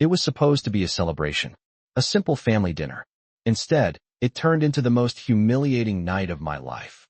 It was supposed to be a celebration, a simple family dinner. Instead, it turned into the most humiliating night of my life.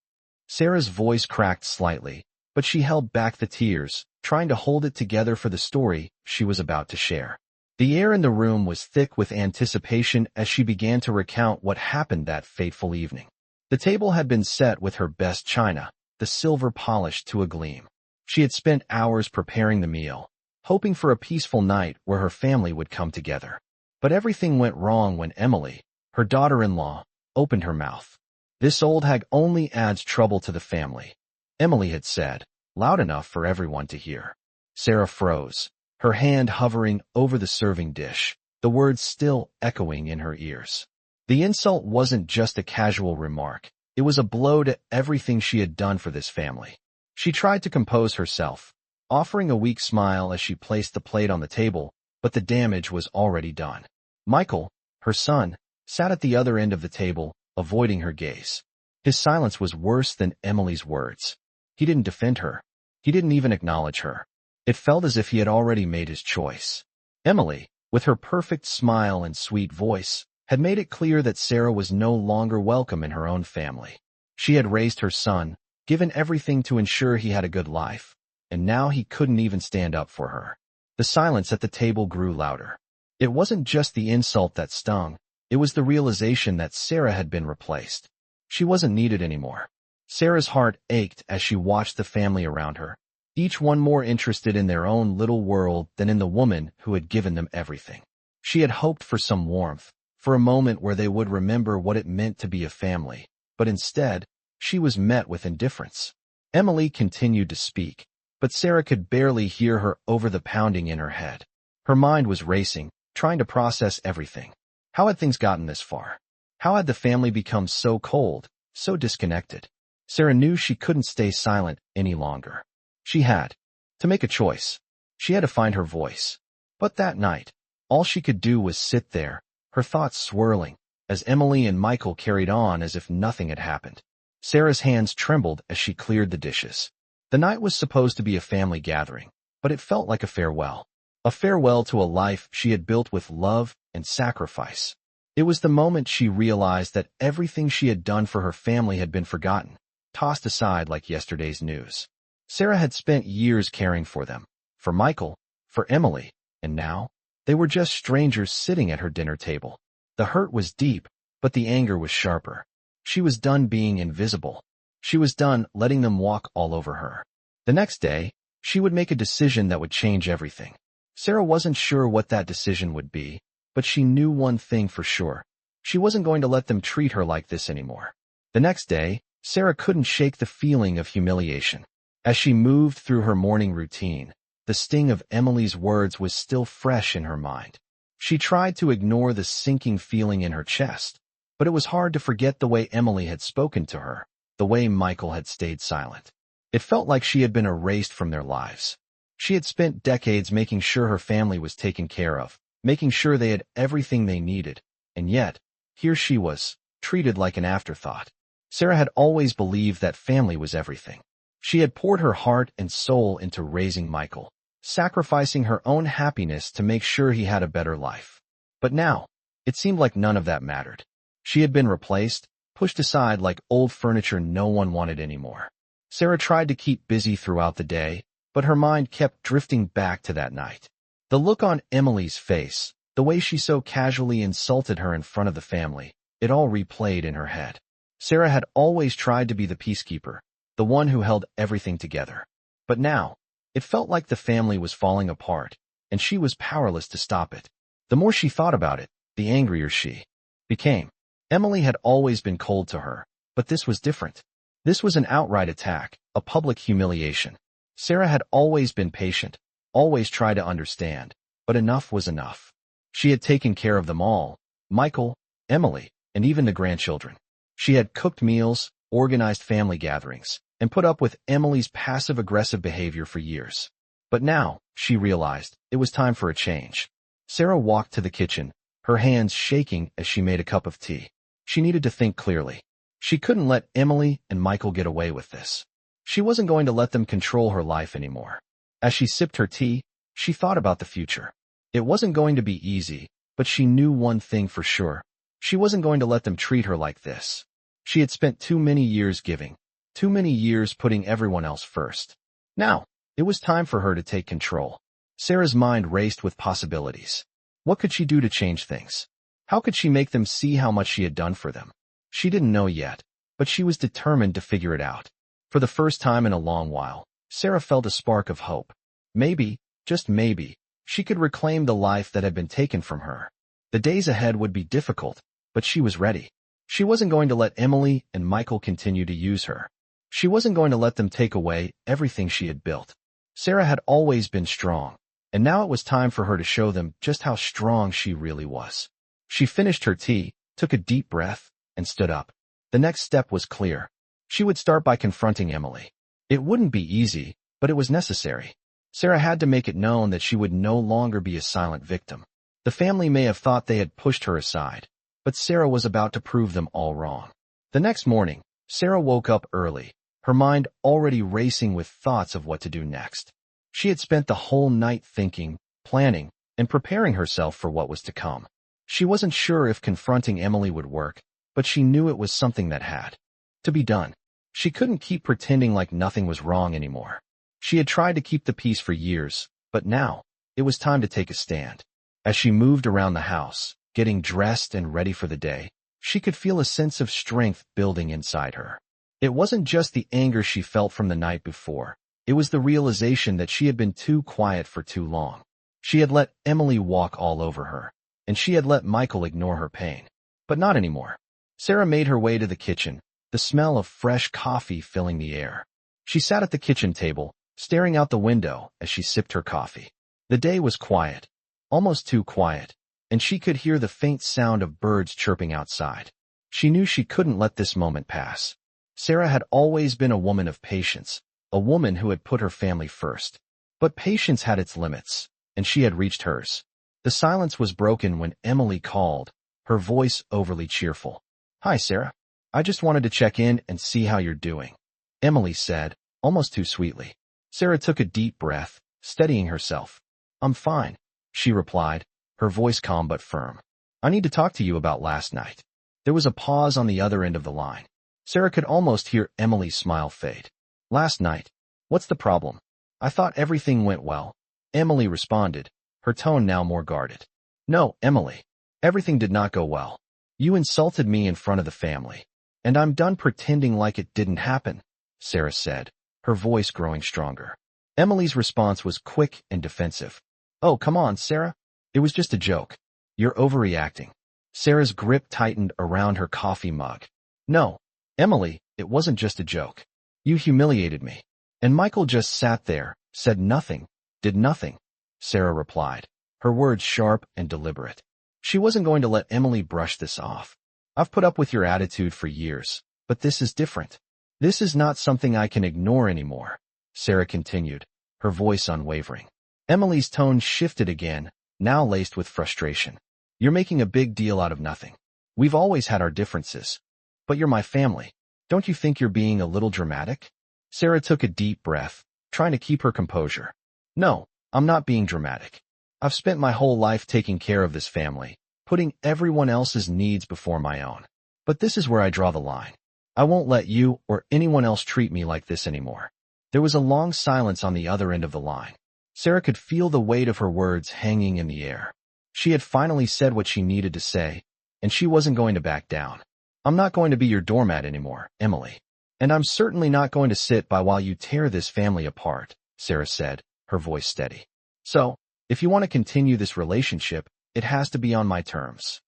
Sarah's voice cracked slightly, but she held back the tears, trying to hold it together for the story she was about to share. The air in the room was thick with anticipation as she began to recount what happened that fateful evening. The table had been set with her best china, the silver polished to a gleam. She had spent hours preparing the meal, hoping for a peaceful night where her family would come together. But everything went wrong when Emily, her daughter-in-law, opened her mouth. "This old hag only adds trouble to the family," Emily had said, loud enough for everyone to hear. Sarah froze, her hand hovering over the serving dish, the words still echoing in her ears. The insult wasn't just a casual remark. It was a blow to everything she had done for this family. She tried to compose herself, offering a weak smile as she placed the plate on the table, but the damage was already done. Michael, her son, sat at the other end of the table, avoiding her gaze. His silence was worse than Emily's words. He didn't defend her. He didn't even acknowledge her. It felt as if he had already made his choice. Emily, with her perfect smile and sweet voice, had made it clear that Sarah was no longer welcome in her own family. She had raised her son, given everything to ensure he had a good life, and now he couldn't even stand up for her. The silence at the table grew louder. It wasn't just the insult that stung, it was the realization that Sarah had been replaced. She wasn't needed anymore. Sarah's heart ached as she watched the family around her, each one more interested in their own little world than in the woman who had given them everything. She had hoped for some warmth, for a moment where they would remember what it meant to be a family, but instead, she was met with indifference. Emily continued to speak, but Sarah could barely hear her over the pounding in her head. Her mind was racing, trying to process everything. How had things gotten this far? How had the family become so cold, so disconnected? Sarah knew she couldn't stay silent any longer. She had to make a choice. She had to find her voice. But that night, all she could do was sit there, her thoughts swirling, as Emily and Michael carried on as if nothing had happened. Sarah's hands trembled as she cleared the dishes. The night was supposed to be a family gathering, but it felt like a farewell. A farewell to a life she had built with love and sacrifice. It was the moment she realized that everything she had done for her family had been forgotten, tossed aside like yesterday's news. Sarah had spent years caring for them, for Michael, for Emily, and now, they were just strangers sitting at her dinner table. The hurt was deep, but the anger was sharper. She was done being invisible. She was done letting them walk all over her. The next day, she would make a decision that would change everything. Sarah wasn't sure what that decision would be, but she knew one thing for sure. She wasn't going to let them treat her like this anymore. The next day, Sarah couldn't shake the feeling of humiliation. As she moved through her morning routine, the sting of Emily's words was still fresh in her mind. She tried to ignore the sinking feeling in her chest, but it was hard to forget the way Emily had spoken to her, the way Michael had stayed silent. It felt like she had been erased from their lives. She had spent decades making sure her family was taken care of, making sure they had everything they needed, and yet, here she was, treated like an afterthought. Sarah had always believed that family was everything. She had poured her heart and soul into raising Michael, sacrificing her own happiness to make sure he had a better life. But now, it seemed like none of that mattered. She had been replaced, pushed aside like old furniture no one wanted anymore. Sarah tried to keep busy throughout the day, but her mind kept drifting back to that night. The look on Emily's face, the way she so casually insulted her in front of the family, it all replayed in her head. Sarah had always tried to be the peacekeeper, the one who held everything together. But now, it felt like the family was falling apart, and she was powerless to stop it. The more she thought about it, the angrier she became. Emily had always been cold to her, but this was different. This was an outright attack, a public humiliation. Sarah had always been patient, always tried to understand, but enough was enough. She had taken care of them all, Michael, Emily, and even the grandchildren. She had cooked meals, organized family gatherings, and put up with Emily's passive-aggressive behavior for years. But now, she realized, it was time for a change. Sarah walked to the kitchen, her hands shaking as she made a cup of tea. She needed to think clearly. She couldn't let Emily and Michael get away with this. She wasn't going to let them control her life anymore. As she sipped her tea, she thought about the future. It wasn't going to be easy, but she knew one thing for sure. She wasn't going to let them treat her like this. She had spent too many years giving, too many years putting everyone else first. Now, it was time for her to take control. Sarah's mind raced with possibilities. What could she do to change things? How could she make them see how much she had done for them? She didn't know yet, but she was determined to figure it out. For the first time in a long while, Sarah felt a spark of hope. Maybe, just maybe, she could reclaim the life that had been taken from her. The days ahead would be difficult, but she was ready. She wasn't going to let Emily and Michael continue to use her. She wasn't going to let them take away everything she had built. Sarah had always been strong, and now it was time for her to show them just how strong she really was. She finished her tea, took a deep breath, and stood up. The next step was clear. She would start by confronting Emily. It wouldn't be easy, but it was necessary. Sarah had to make it known that she would no longer be a silent victim. The family may have thought they had pushed her aside, but Sarah was about to prove them all wrong. The next morning, Sarah woke up early, her mind already racing with thoughts of what to do next. She had spent the whole night thinking, planning, and preparing herself for what was to come. She wasn't sure if confronting Emily would work, but she knew it was something that had to be done. She couldn't keep pretending like nothing was wrong anymore. She had tried to keep the peace for years, but now, it was time to take a stand. As she moved around the house, getting dressed and ready for the day, she could feel a sense of strength building inside her. It wasn't just the anger she felt from the night before. It was the realization that she had been too quiet for too long. She had let Emily walk all over her, and she had let Michael ignore her pain. But not anymore. Sarah made her way to the kitchen, the smell of fresh coffee filling the air. She sat at the kitchen table, staring out the window as she sipped her coffee. The day was quiet, almost too quiet, and she could hear the faint sound of birds chirping outside. She knew she couldn't let this moment pass. Sarah had always been a woman of patience, a woman who had put her family first. But patience had its limits, and she had reached hers. The silence was broken when Emily called, her voice overly cheerful. "Hi, Sarah. I just wanted to check in and see how you're doing," Emily said, almost too sweetly. Sarah took a deep breath, steadying herself. "I'm fine," she replied, her voice calm but firm. "I need to talk to you about last night." There was a pause on the other end of the line. Sarah could almost hear Emily's smile fade. "Last night? What's the problem? I thought everything went well," Emily responded, her tone now more guarded. "No, Emily. Everything did not go well. You insulted me in front of the family. And I'm done pretending like it didn't happen," Sarah said, her voice growing stronger. Emily's response was quick and defensive. "Oh, come on, Sarah. It was just a joke. You're overreacting." Sarah's grip tightened around her coffee mug. "No, Emily, it wasn't just a joke. You humiliated me. And Michael just sat there, said nothing, did nothing," Sarah replied, her words sharp and deliberate. She wasn't going to let Emily brush this off. "I've put up with your attitude for years, but this is different. This is not something I can ignore anymore," Sarah continued, her voice unwavering. Emily's tone shifted again, now laced with frustration. "You're making a big deal out of nothing. We've always had our differences. But you're my family. Don't you think you're being a little dramatic?" Sarah took a deep breath, trying to keep her composure. "No, I'm not being dramatic. I've spent my whole life taking care of this family, putting everyone else's needs before my own. But this is where I draw the line. I won't let you or anyone else treat me like this anymore." There was a long silence on the other end of the line. Sarah could feel the weight of her words hanging in the air. She had finally said what she needed to say, and she wasn't going to back down. "I'm not going to be your doormat anymore, Emily. And I'm certainly not going to sit by while you tear this family apart," Sarah said, her voice steady. "So, if you want to continue this relationship, it has to be on my terms."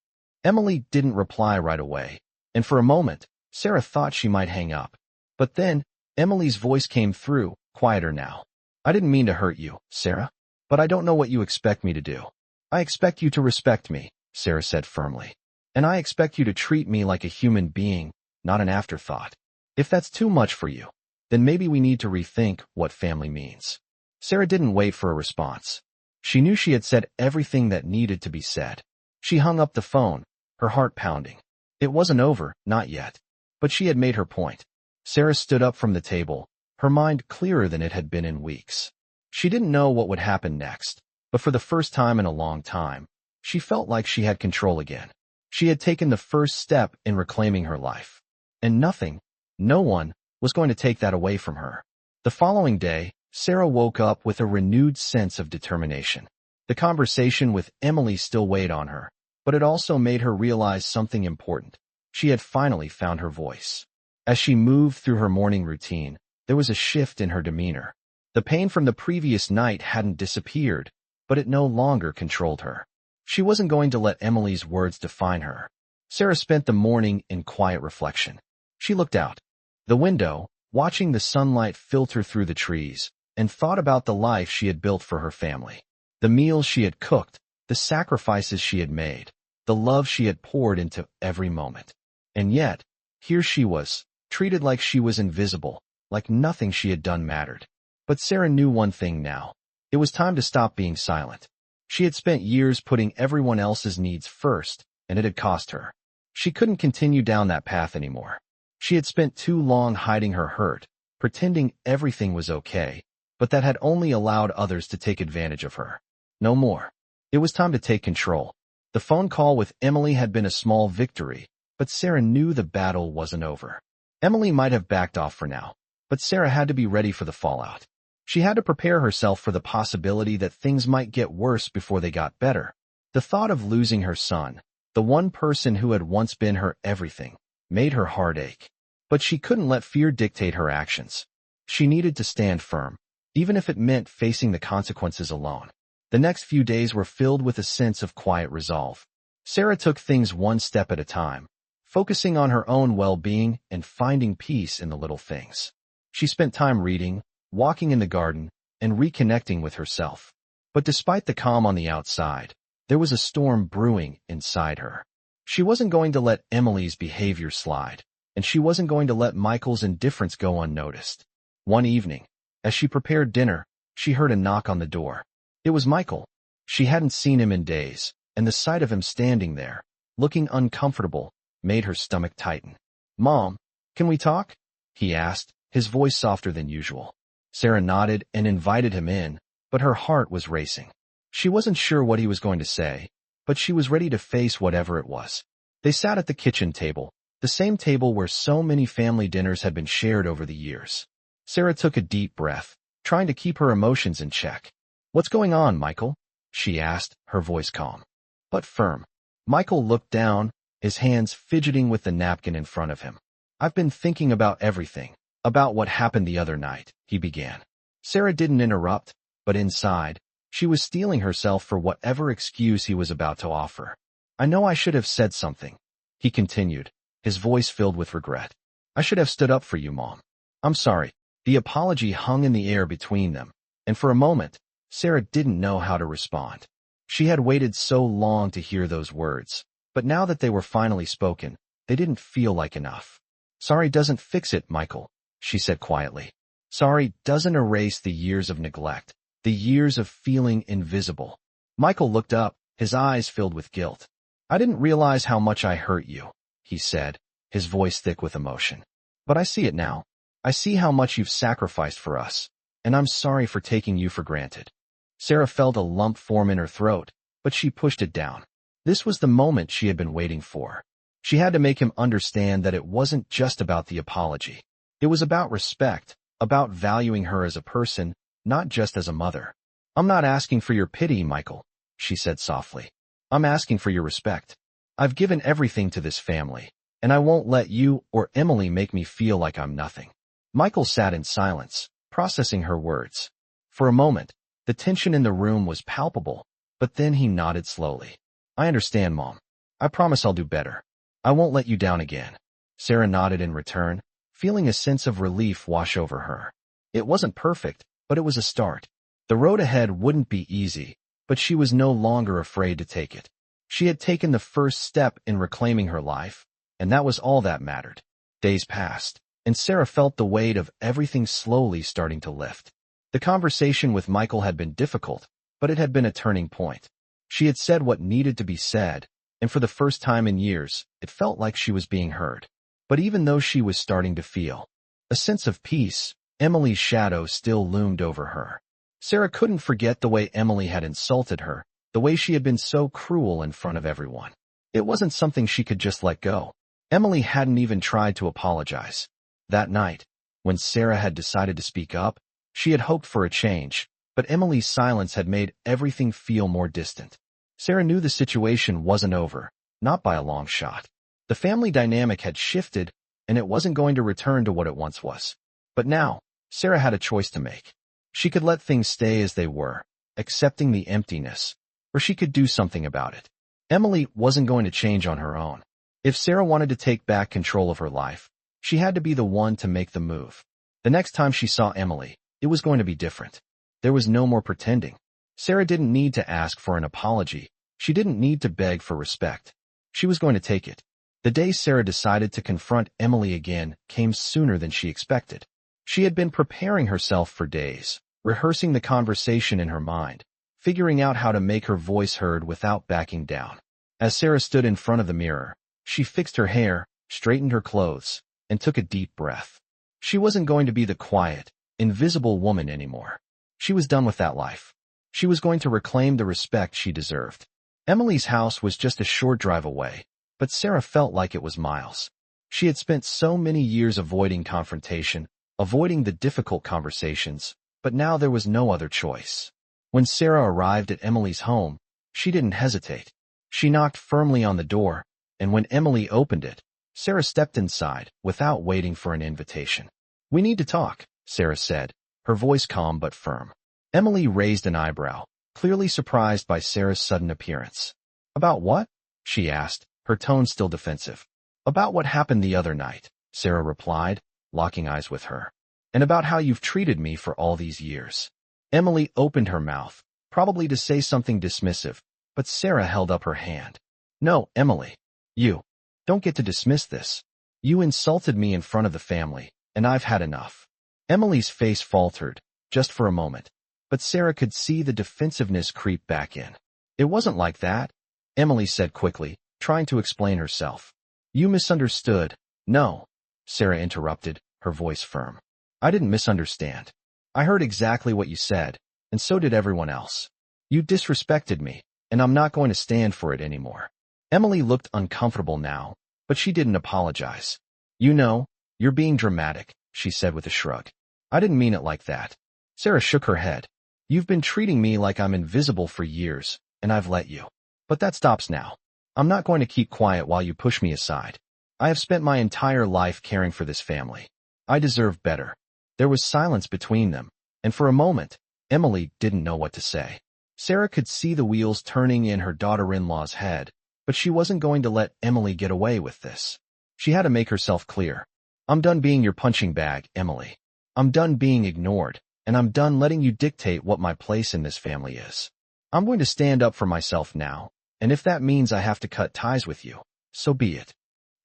Emily didn't reply right away, and for a moment, Sarah thought she might hang up. But then, Emily's voice came through, quieter now. "I didn't mean to hurt you, Sarah. But I don't know what you expect me to do." "I expect you to respect me," Sarah said firmly. "And I expect you to treat me like a human being, not an afterthought. If that's too much for you, then maybe we need to rethink what family means." Sarah didn't wait for a response. She knew she had said everything that needed to be said. She hung up the phone, her heart pounding. It wasn't over, not yet. But she had made her point. Sarah stood up from the table, her mind clearer than it had been in weeks. She didn't know what would happen next, But for the first time in a long time, she felt like she had control again. She had taken the first step in reclaiming her life. And nothing, no one, was going to take that away from her. The following day, Sarah woke up with a renewed sense of determination. The conversation with Emily still weighed on her, but it also made her realize something important. She had finally found her voice. As she moved through her morning routine, there was a shift in her demeanor. The pain from the previous night hadn't disappeared, but it no longer controlled her. She wasn't going to let Emily's words define her. Sarah spent the morning in quiet reflection. She looked out the window, watching the sunlight filter through the trees, and thought about the life she had built for her family. The meals she had cooked, the sacrifices she had made, the love she had poured into every moment. And yet, here she was, treated like she was invisible, like nothing she had done mattered. But Sarah knew one thing now. It was time to stop being silent. She had spent years putting everyone else's needs first, and it had cost her. She couldn't continue down that path anymore. She had spent too long hiding her hurt, pretending everything was okay, but that had only allowed others to take advantage of her. No more. It was time to take control. The phone call with Emily had been a small victory, but Sarah knew the battle wasn't over. Emily might have backed off for now, but Sarah had to be ready for the fallout. She had to prepare herself for the possibility that things might get worse before they got better. The thought of losing her son, the one person who had once been her everything, made her heart ache. But she couldn't let fear dictate her actions. She needed to stand firm, even if it meant facing the consequences alone. The next few days were filled with a sense of quiet resolve. Sarah took things one step at a time, focusing on her own well-being and finding peace in the little things. She spent time reading, walking in the garden, and reconnecting with herself. But despite the calm on the outside, there was a storm brewing inside her. She wasn't going to let Emily's behavior slide, and she wasn't going to let Michael's indifference go unnoticed. One evening, as she prepared dinner, she heard a knock on the door. It was Michael. She hadn't seen him in days, and the sight of him standing there, looking uncomfortable, made her stomach tighten. "Mom, can we talk?" he asked, his voice softer than usual. Sarah nodded and invited him in, but her heart was racing. She wasn't sure what he was going to say, but she was ready to face whatever it was. They sat at the kitchen table, the same table where so many family dinners had been shared over the years. Sarah took a deep breath, trying to keep her emotions in check. "What's going on, Michael?" she asked, her voice calm but firm. Michael looked down, his hands fidgeting with the napkin in front of him. "I've been thinking about everything, about what happened the other night," he began. Sarah didn't interrupt, but inside, she was steeling herself for whatever excuse he was about to offer. "I know I should have said something," he continued, his voice filled with regret. "I should have stood up for you, Mom. I'm sorry." The apology hung in the air between them, and for a moment, Sarah didn't know how to respond. She had waited so long to hear those words, but now that they were finally spoken, they didn't feel like enough. "Sorry doesn't fix it, Michael," she said quietly. "Sorry doesn't erase the years of neglect, the years of feeling invisible." Michael looked up, his eyes filled with guilt. "I didn't realize how much I hurt you," he said, his voice thick with emotion. "But I see it now. I see how much you've sacrificed for us, and I'm sorry for taking you for granted." Sarah felt a lump form in her throat, but she pushed it down. This was the moment she had been waiting for. She had to make him understand that it wasn't just about the apology. It was about respect, about valuing her as a person, not just as a mother. "I'm not asking for your pity, Michael," she said softly. "I'm asking for your respect. I've given everything to this family, and I won't let you or Emily make me feel like I'm nothing." Michael sat in silence, processing her words. For a moment, the tension in the room was palpable, but then he nodded slowly. "I understand, Mom. I promise I'll do better. I won't let you down again." Sarah nodded in return, feeling a sense of relief wash over her. It wasn't perfect, but it was a start. The road ahead wouldn't be easy, but she was no longer afraid to take it. She had taken the first step in reclaiming her life, and that was all that mattered. Days passed, and Sarah felt the weight of everything slowly starting to lift. The conversation with Michael had been difficult, but it had been a turning point. She had said what needed to be said, and for the first time in years, it felt like she was being heard. But even though she was starting to feel a sense of peace, Emily's shadow still loomed over her. Sarah couldn't forget the way Emily had insulted her, the way she had been so cruel in front of everyone. It wasn't something she could just let go. Emily hadn't even tried to apologize. That night, when Sarah had decided to speak up, she had hoped for a change, but Emily's silence had made everything feel more distant. Sarah knew the situation wasn't over, not by a long shot. The family dynamic had shifted, and it wasn't going to return to what it once was. But now, Sarah had a choice to make. She could let things stay as they were, accepting the emptiness, or she could do something about it. Emily wasn't going to change on her own. If Sarah wanted to take back control of her life, she had to be the one to make the move. The next time she saw Emily, it was going to be different. There was no more pretending. Sarah didn't need to ask for an apology. She didn't need to beg for respect. She was going to take it. The day Sarah decided to confront Emily again came sooner than she expected. She had been preparing herself for days, rehearsing the conversation in her mind, figuring out how to make her voice heard without backing down. As Sarah stood in front of the mirror, she fixed her hair, straightened her clothes, and took a deep breath. She wasn't going to be the quiet, invisible woman anymore. She was done with that life. She was going to reclaim the respect she deserved. Emily's house was just a short drive away, but Sarah felt like it was miles. She had spent so many years avoiding confrontation, avoiding the difficult conversations, but now there was no other choice. When Sarah arrived at Emily's home, she didn't hesitate. She knocked firmly on the door, and when Emily opened it, Sarah stepped inside without waiting for an invitation. "We need to talk," Sarah said, her voice calm but firm. Emily raised an eyebrow, clearly surprised by Sarah's sudden appearance. "About what?" she asked, her tone still defensive. "About what happened the other night," Sarah replied, locking eyes with her. "And about how you've treated me for all these years." Emily opened her mouth, probably to say something dismissive, but Sarah held up her hand. "No, Emily. You don't get to dismiss this. You insulted me in front of the family, and I've had enough." Emily's face faltered, just for a moment, but Sarah could see the defensiveness creep back in. "It wasn't like that," Emily said quickly, trying to explain herself. "You misunderstood." "No," Sarah interrupted, her voice firm. "I didn't misunderstand. I heard exactly what you said, and so did everyone else. You disrespected me, and I'm not going to stand for it anymore." Emily looked uncomfortable now, but she didn't apologize. "You know, you're being dramatic," she said with a shrug. "I didn't mean it like that." Sarah shook her head. "You've been treating me like I'm invisible for years, and I've let you. But that stops now. I'm not going to keep quiet while you push me aside. I have spent my entire life caring for this family. I deserve better." There was silence between them, and for a moment, Emily didn't know what to say. Sarah could see the wheels turning in her daughter-in-law's head, but she wasn't going to let Emily get away with this. She had to make herself clear. "I'm done being your punching bag, Emily. I'm done being ignored, and I'm done letting you dictate what my place in this family is. I'm going to stand up for myself now, and if that means I have to cut ties with you, so be it."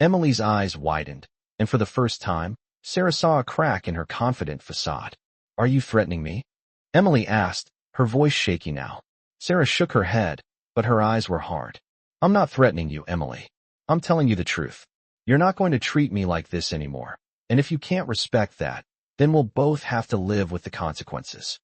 Emily's eyes widened, and for the first time, Sarah saw a crack in her confident facade. "Are you threatening me?" Emily asked, her voice shaky now. Sarah shook her head, but her eyes were hard. "I'm not threatening you, Emily. I'm telling you the truth. You're not going to treat me like this anymore, and if you can't respect that, then we'll both have to live with the consequences."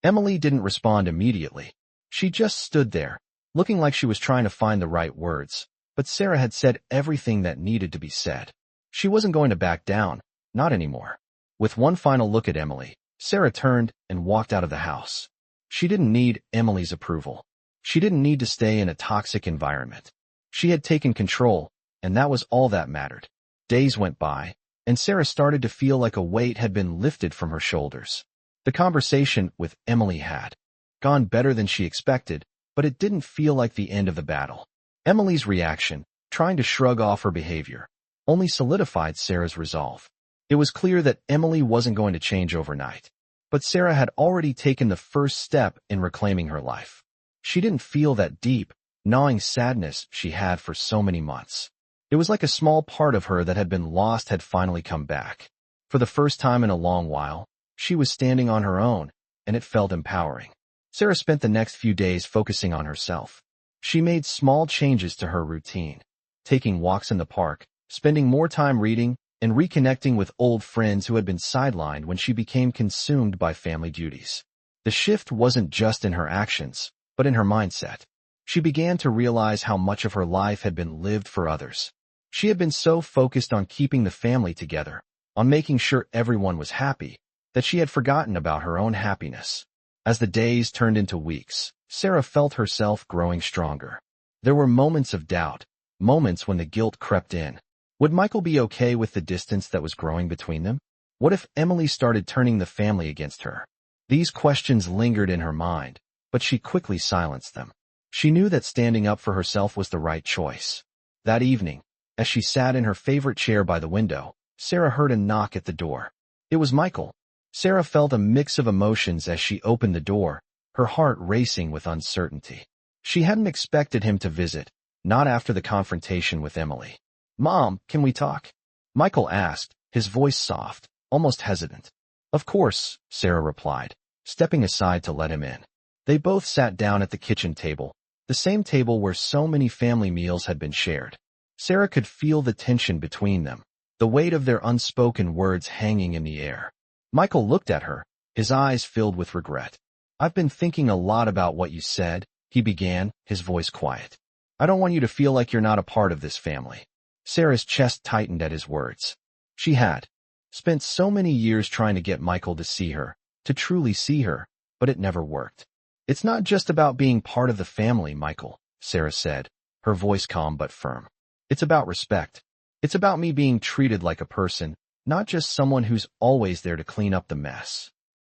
Emily didn't respond immediately. She just stood there, looking like she was trying to find the right words, but Sarah had said everything that needed to be said. She wasn't going to back down, not anymore. With one final look at Emily, Sarah turned and walked out of the house. She didn't need Emily's approval. She didn't need to stay in a toxic environment. She had taken control, and that was all that mattered. Days went by, and Sarah started to feel like a weight had been lifted from her shoulders. The conversation with Emily had gone better than she expected, but it didn't feel like the end of the battle. Emily's reaction, trying to shrug off her behavior, only solidified Sarah's resolve. It was clear that Emily wasn't going to change overnight, but Sarah had already taken the first step in reclaiming her life. She didn't feel that deep, gnawing sadness she had for so many months. It was like a small part of her that had been lost had finally come back. For the first time in a long while, she was standing on her own, and it felt empowering. Sarah spent the next few days focusing on herself. She made small changes to her routine, taking walks in the park, spending more time reading, and reconnecting with old friends who had been sidelined when she became consumed by family duties. The shift wasn't just in her actions, but in her mindset. She began to realize how much of her life had been lived for others. She had been so focused on keeping the family together, on making sure everyone was happy, that she had forgotten about her own happiness. As the days turned into weeks, Sarah felt herself growing stronger. There were moments of doubt, moments when the guilt crept in. Would Michael be okay with the distance that was growing between them? What if Emily started turning the family against her? These questions lingered in her mind, but she quickly silenced them. She knew that standing up for herself was the right choice. That evening, as she sat in her favorite chair by the window, Sarah heard a knock at the door. It was Michael. Sarah felt a mix of emotions as she opened the door, her heart racing with uncertainty. She hadn't expected him to visit, not after the confrontation with Emily. "Mom, can we talk?" Michael asked, his voice soft, almost hesitant. "Of course," Sarah replied, stepping aside to let him in. They both sat down at the kitchen table, the same table where so many family meals had been shared. Sarah could feel the tension between them, the weight of their unspoken words hanging in the air. Michael looked at her, his eyes filled with regret. "I've been thinking a lot about what you said," he began, his voice quiet. "I don't want you to feel like you're not a part of this family." Sarah's chest tightened at his words. She had spent so many years trying to get Michael to see her, to truly see her, but it never worked. "It's not just about being part of the family, Michael," Sarah said, her voice calm but firm. "It's about respect. It's about me being treated like a person, not just someone who's always there to clean up the mess."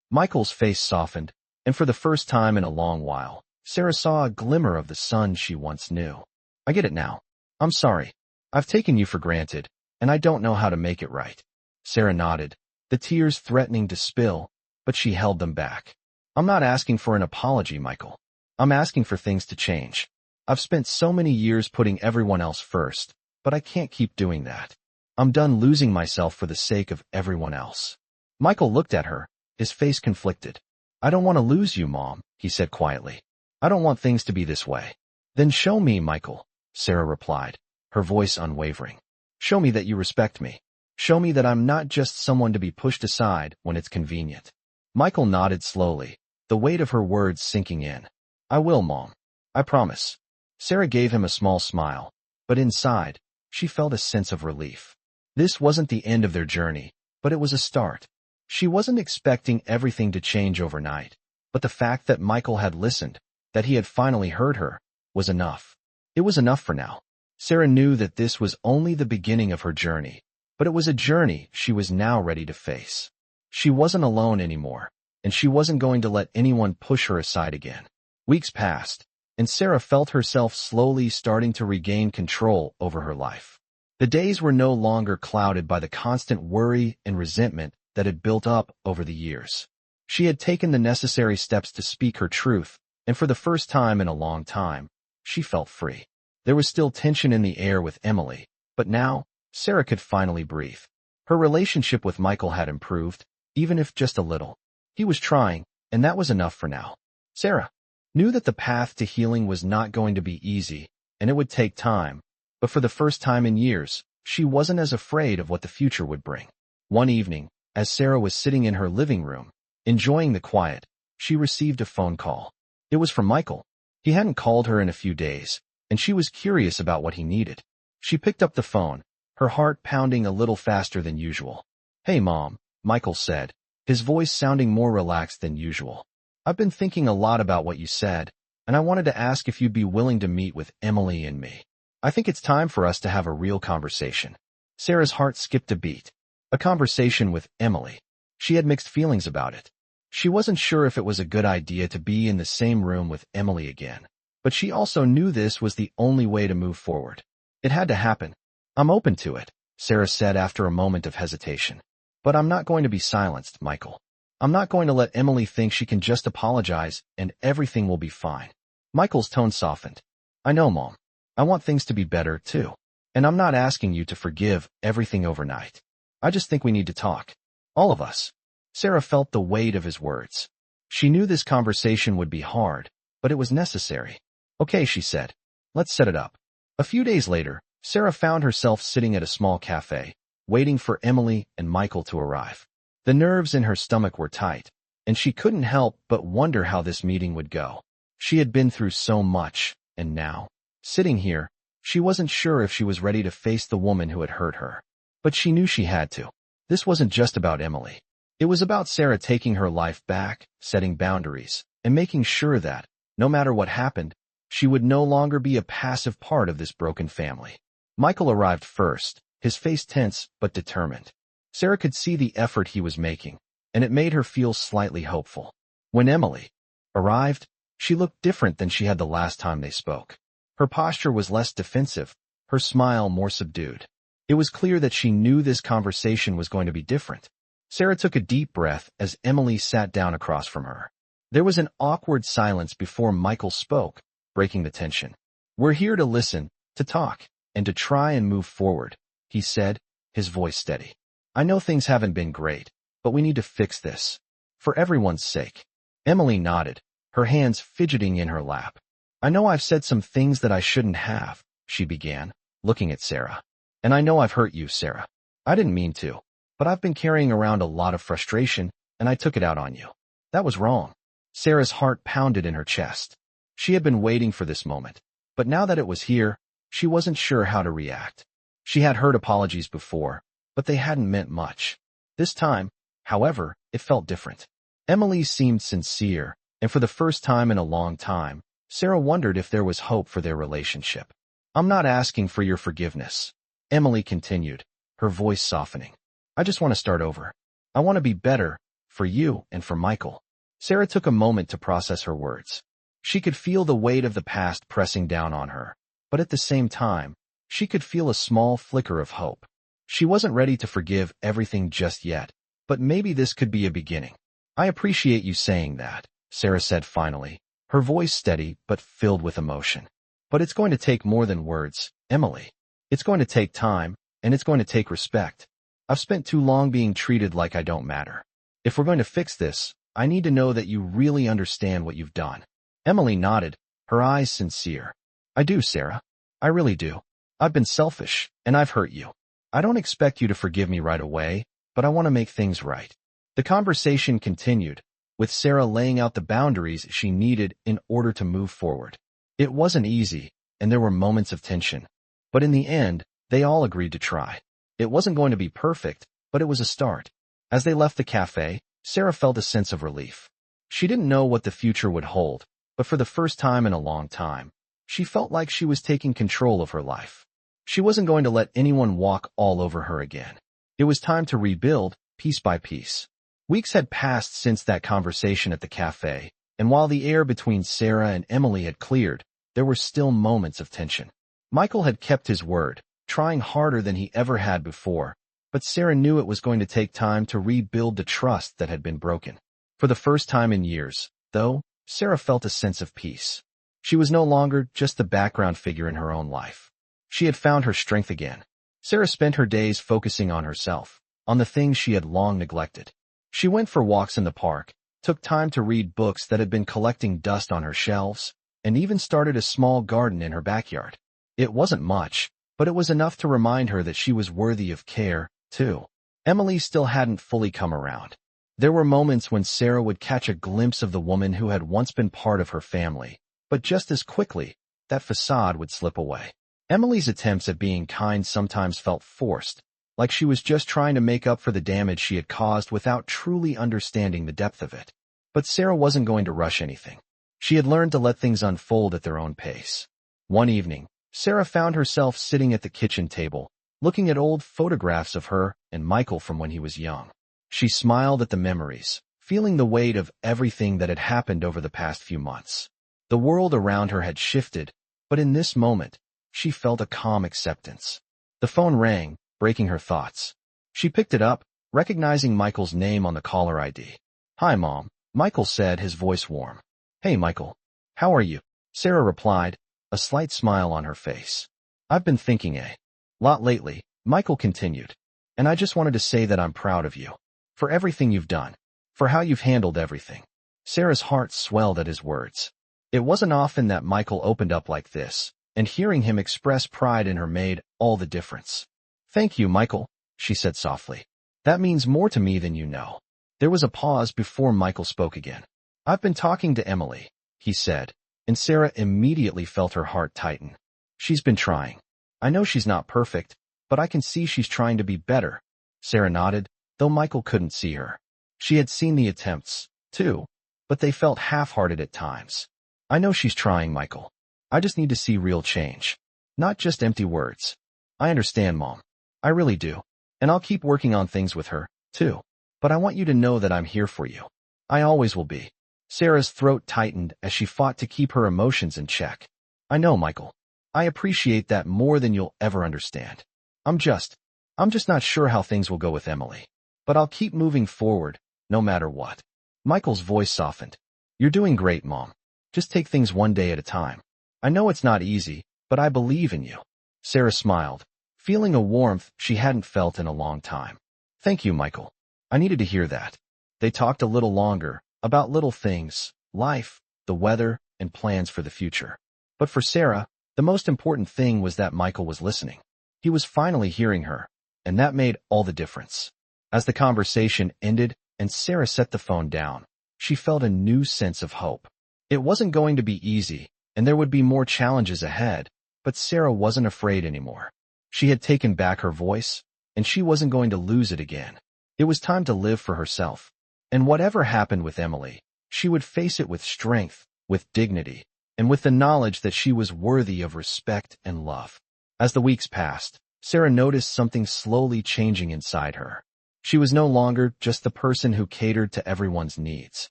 Michael's face softened, and for the first time in a long while, Sarah saw a glimmer of the sun she once knew. "I get it now. I'm sorry. I've taken you for granted, and I don't know how to make it right." Sarah nodded, the tears threatening to spill, but she held them back. "I'm not asking for an apology, Michael. I'm asking for things to change. I've spent so many years putting everyone else first, but I can't keep doing that. I'm done losing myself for the sake of everyone else." Michael looked at her, his face conflicted. "I don't want to lose you, Mom," he said quietly. "I don't want things to be this way." "Then show me, Michael," Sarah replied, her voice unwavering. "Show me that you respect me. Show me that I'm not just someone to be pushed aside when it's convenient." Michael nodded slowly, the weight of her words sinking in. "I will, Mom. I promise." Sarah gave him a small smile, but inside, she felt a sense of relief. This wasn't the end of their journey, but it was a start. She wasn't expecting everything to change overnight, but the fact that Michael had listened, that he had finally heard her, was enough. It was enough for now. Sarah knew that this was only the beginning of her journey, but it was a journey she was now ready to face. She wasn't alone anymore, and she wasn't going to let anyone push her aside again. Weeks passed, and Sarah felt herself slowly starting to regain control over her life. The days were no longer clouded by the constant worry and resentment that had built up over the years. She had taken the necessary steps to speak her truth, and for the first time in a long time, she felt free. There was still tension in the air with Emily, but now, Sarah could finally breathe. Her relationship with Michael had improved, even if just a little. He was trying, and that was enough for now. Sarah knew that the path to healing was not going to be easy, and it would take time, but for the first time in years, she wasn't as afraid of what the future would bring. One evening, as Sarah was sitting in her living room, enjoying the quiet, she received a phone call. It was from Michael. He hadn't called her in a few days, and she was curious about what he needed. She picked up the phone, her heart pounding a little faster than usual. "Hey, Mom," Michael said, his voice sounding more relaxed than usual. "I've been thinking a lot about what you said, and I wanted to ask if you'd be willing to meet with Emily and me. I think it's time for us to have a real conversation." Sarah's heart skipped a beat. A conversation with Emily. She had mixed feelings about it. She wasn't sure if it was a good idea to be in the same room with Emily again, but she also knew this was the only way to move forward. It had to happen. "I'm open to it," Sarah said after a moment of hesitation. "But I'm not going to be silenced, Michael. I'm not going to let Emily think she can just apologize and everything will be fine." Michael's tone softened. "I know, Mom. I want things to be better, too. And I'm not asking you to forgive everything overnight. I just think we need to talk. All of us." Sarah felt the weight of his words. She knew this conversation would be hard, but it was necessary. "Okay," she said. "Let's set it up." A few days later, Sarah found herself sitting at a small cafe, waiting for Emily and Michael to arrive. The nerves in her stomach were tight, and she couldn't help but wonder how this meeting would go. She had been through so much, and now, sitting here, she wasn't sure if she was ready to face the woman who had hurt her. But she knew she had to. This wasn't just about Emily. It was about Sarah taking her life back, setting boundaries, and making sure that, no matter what happened, she would no longer be a passive part of this broken family. Michael arrived first, his face tense but determined. Sarah could see the effort he was making, and it made her feel slightly hopeful. When Emily arrived, she looked different than she had the last time they spoke. Her posture was less defensive, her smile more subdued. It was clear that she knew this conversation was going to be different. Sarah took a deep breath as Emily sat down across from her. There was an awkward silence before Michael spoke, breaking the tension. "We're here to listen, to talk, and to try and move forward," he said, his voice steady. "I know things haven't been great, but we need to fix this. For everyone's sake." Emily nodded, her hands fidgeting in her lap. "I know I've said some things that I shouldn't have," she began, looking at Sarah. "And I know I've hurt you, Sarah. I didn't mean to, but I've been carrying around a lot of frustration, and I took it out on you. That was wrong." Sarah's heart pounded in her chest. She had been waiting for this moment, but now that it was here, she wasn't sure how to react. She had heard apologies before, but they hadn't meant much. This time, however, it felt different. Emily seemed sincere, and for the first time in a long time, Sarah wondered if there was hope for their relationship. "I'm not asking for your forgiveness," Emily continued, her voice softening. "I just want to start over. I want to be better, for you and for Michael." Sarah took a moment to process her words. She could feel the weight of the past pressing down on her, but at the same time, she could feel a small flicker of hope. She wasn't ready to forgive everything just yet, but maybe this could be a beginning. "I appreciate you saying that," Sarah said finally, her voice steady but filled with emotion. "But it's going to take more than words, Emily. It's going to take time, and it's going to take respect. I've spent too long being treated like I don't matter. If we're going to fix this, I need to know that you really understand what you've done." Emily nodded, her eyes sincere. "I do, Sarah. I really do. I've been selfish, and I've hurt you. I don't expect you to forgive me right away, but I want to make things right." The conversation continued, with Sarah laying out the boundaries she needed in order to move forward. It wasn't easy, and there were moments of tension. But in the end, they all agreed to try. It wasn't going to be perfect, but it was a start. As they left the cafe, Sarah felt a sense of relief. She didn't know what the future would hold, but for the first time in a long time, she felt like she was taking control of her life. She wasn't going to let anyone walk all over her again. It was time to rebuild, piece by piece. Weeks had passed since that conversation at the cafe, and while the air between Sarah and Emily had cleared, there were still moments of tension. Michael had kept his word, trying harder than he ever had before, but Sarah knew it was going to take time to rebuild the trust that had been broken. For the first time in years, though, Sarah felt a sense of peace. She was no longer just the background figure in her own life. She had found her strength again. Sarah spent her days focusing on herself, on the things she had long neglected. She went for walks in the park, took time to read books that had been collecting dust on her shelves, and even started a small garden in her backyard. It wasn't much, but it was enough to remind her that she was worthy of care, too. Emily still hadn't fully come around. There were moments when Sarah would catch a glimpse of the woman who had once been part of her family, but just as quickly, that facade would slip away. Emily's attempts at being kind sometimes felt forced, like she was just trying to make up for the damage she had caused without truly understanding the depth of it. But Sarah wasn't going to rush anything. She had learned to let things unfold at their own pace. One evening, Sarah found herself sitting at the kitchen table, looking at old photographs of her and Michael from when he was young. She smiled at the memories, feeling the weight of everything that had happened over the past few months. The world around her had shifted, but in this moment, she felt a calm acceptance. The phone rang, breaking her thoughts. She picked it up, recognizing Michael's name on the caller ID. "Hi, Mom," Michael said, his voice warm. "Hey, Michael. How are you?" Sarah replied, a slight smile on her face. "I've been thinking a lot lately," Michael continued. "And I just wanted to say that I'm proud of you. For everything you've done. For how you've handled everything." Sarah's heart swelled at his words. It wasn't often that Michael opened up like this, and hearing him express pride in her made all the difference. "Thank you, Michael," she said softly. "That means more to me than you know." There was a pause before Michael spoke again. "I've been talking to Emily," he said, and Sarah immediately felt her heart tighten. "She's been trying. I know she's not perfect, but I can see she's trying to be better." Sarah nodded, though Michael couldn't see her. She had seen the attempts, too, but they felt half-hearted at times. "I know she's trying, Michael. I just need to see real change. Not just empty words." "I understand, Mom. I really do. And I'll keep working on things with her, too. But I want you to know that I'm here for you. I always will be." Sarah's throat tightened as she fought to keep her emotions in check. "I know, Michael. I appreciate that more than you'll ever understand. I'm just not sure how things will go with Emily. But I'll keep moving forward, no matter what." Michael's voice softened. "You're doing great, Mom. Just take things one day at a time. I know it's not easy, but I believe in you." Sarah smiled, feeling a warmth she hadn't felt in a long time. "Thank you, Michael. I needed to hear that." They talked a little longer, about little things, life, the weather, and plans for the future. But for Sarah, the most important thing was that Michael was listening. He was finally hearing her, and that made all the difference. As the conversation ended and Sarah set the phone down, she felt a new sense of hope. It wasn't going to be easy, and there would be more challenges ahead, but Sarah wasn't afraid anymore. She had taken back her voice, and she wasn't going to lose it again. It was time to live for herself. And whatever happened with Emily, she would face it with strength, with dignity, and with the knowledge that she was worthy of respect and love. As the weeks passed, Sarah noticed something slowly changing inside her. She was no longer just the person who catered to everyone's needs.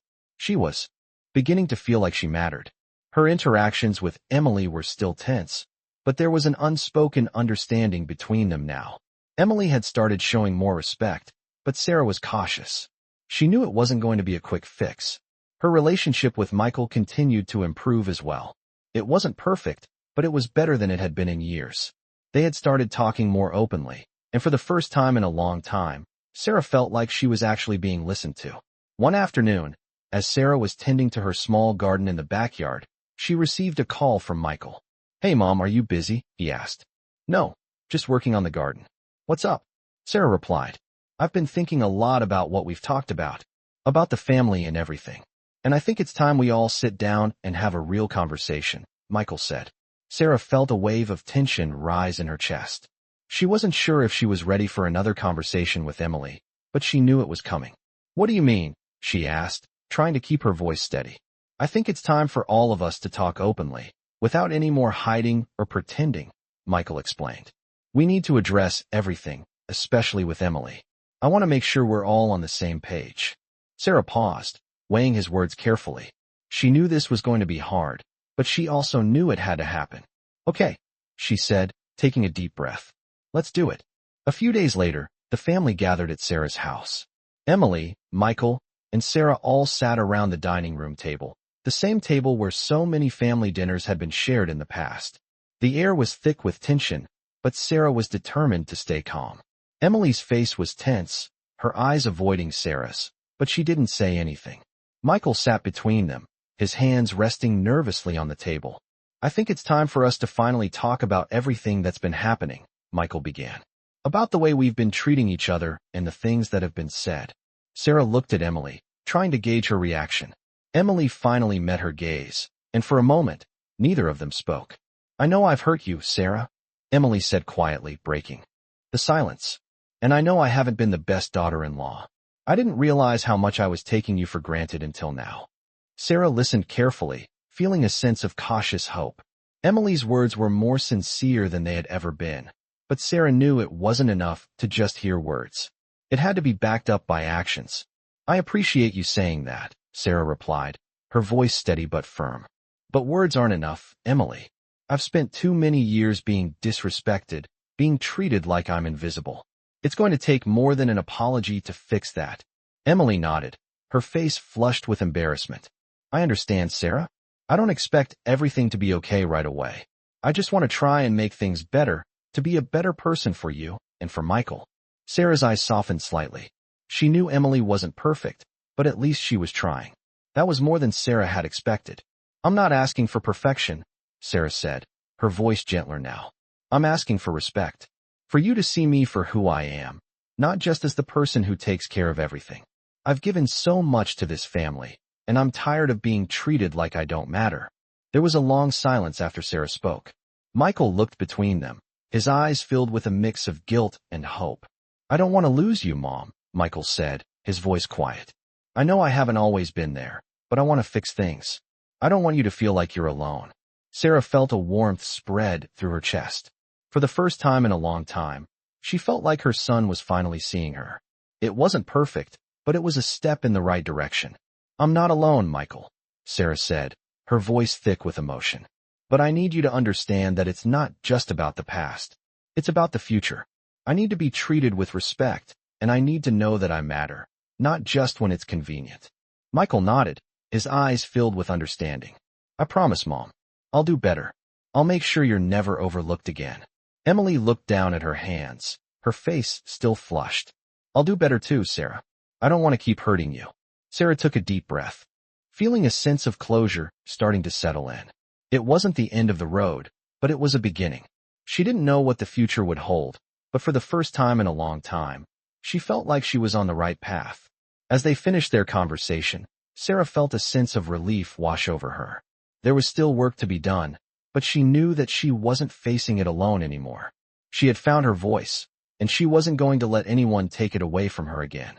She was beginning to feel like she mattered. Her interactions with Emily were still tense, but there was an unspoken understanding between them now. Emily had started showing more respect, but Sarah was cautious. She knew it wasn't going to be a quick fix. Her relationship with Michael continued to improve as well. It wasn't perfect, but it was better than it had been in years. They had started talking more openly, and for the first time in a long time, Sarah felt like she was actually being listened to. One afternoon, as Sarah was tending to her small garden in the backyard, she received a call from Michael. "Hey, Mom, are you busy?" he asked. "No, just working on the garden." "What's up?" Sarah replied. "I've been thinking a lot about what we've talked about the family and everything. And I think it's time we all sit down and have a real conversation," Michael said. Sarah felt a wave of tension rise in her chest. She wasn't sure if she was ready for another conversation with Emily, but she knew it was coming. "What do you mean?" she asked, trying to keep her voice steady. "I think it's time for all of us to talk openly, without any more hiding or pretending," Michael explained. "We need to address everything, especially with Emily. I want to make sure we're all on the same page." Sarah paused, weighing his words carefully. She knew this was going to be hard, but she also knew it had to happen. "Okay," she said, taking a deep breath. "Let's do it." A few days later, the family gathered at Sarah's house. Emily, Michael, and Sarah all sat around the dining room table, the same table where so many family dinners had been shared in the past. The air was thick with tension, but Sarah was determined to stay calm. Emily's face was tense, her eyes avoiding Sarah's, but she didn't say anything. Michael sat between them, his hands resting nervously on the table. "I think it's time for us to finally talk about everything that's been happening," Michael began. "About the way we've been treating each other and the things that have been said." Sarah looked at Emily, trying to gauge her reaction. Emily finally met her gaze, and for a moment, neither of them spoke. "I know I've hurt you, Sarah," Emily said quietly, breaking the silence. "And I know I haven't been the best daughter-in-law. I didn't realize how much I was taking you for granted until now." Sarah listened carefully, feeling a sense of cautious hope. Emily's words were more sincere than they had ever been, but Sarah knew it wasn't enough to just hear words. It had to be backed up by actions. "I appreciate you saying that," Sarah replied, her voice steady but firm. "But words aren't enough, Emily. I've spent too many years being disrespected, being treated like I'm invisible. It's going to take more than an apology to fix that." Emily nodded, her face flushed with embarrassment. "I understand, Sarah. I don't expect everything to be okay right away. I just want to try and make things better, to be a better person for you and for Michael." Sarah's eyes softened slightly. She knew Emily wasn't perfect, but at least she was trying. That was more than Sarah had expected. "I'm not asking for perfection," Sarah said, her voice gentler now. "I'm asking for respect. For you to see me for who I am, not just as the person who takes care of everything. I've given so much to this family, and I'm tired of being treated like I don't matter. There was a long silence after Sarah spoke. Michael looked between them, his eyes filled with a mix of guilt and hope. I don't want to lose you, Mom, Michael said, his voice quiet. I know I haven't always been there, but I want to fix things. I don't want you to feel like you're alone. Sarah felt a warmth spread through her chest. For the first time in a long time, she felt like her son was finally seeing her. It wasn't perfect, but it was a step in the right direction. I'm not alone, Michael, Sarah said, her voice thick with emotion. But I need you to understand that it's not just about the past. It's about the future. I need to be treated with respect, and I need to know that I matter, not just when it's convenient. Michael nodded, his eyes filled with understanding. I promise, Mom. I'll do better. I'll make sure you're never overlooked again. Emily looked down at her hands, her face still flushed. I'll do better too, Sarah. I don't want to keep hurting you. Sarah took a deep breath, feeling a sense of closure starting to settle in. It wasn't the end of the road, but it was a beginning. She didn't know what the future would hold, but for the first time in a long time, she felt like she was on the right path. As they finished their conversation, Sarah felt a sense of relief wash over her. There was still work to be done, but she knew that she wasn't facing it alone anymore. She had found her voice, and she wasn't going to let anyone take it away from her again.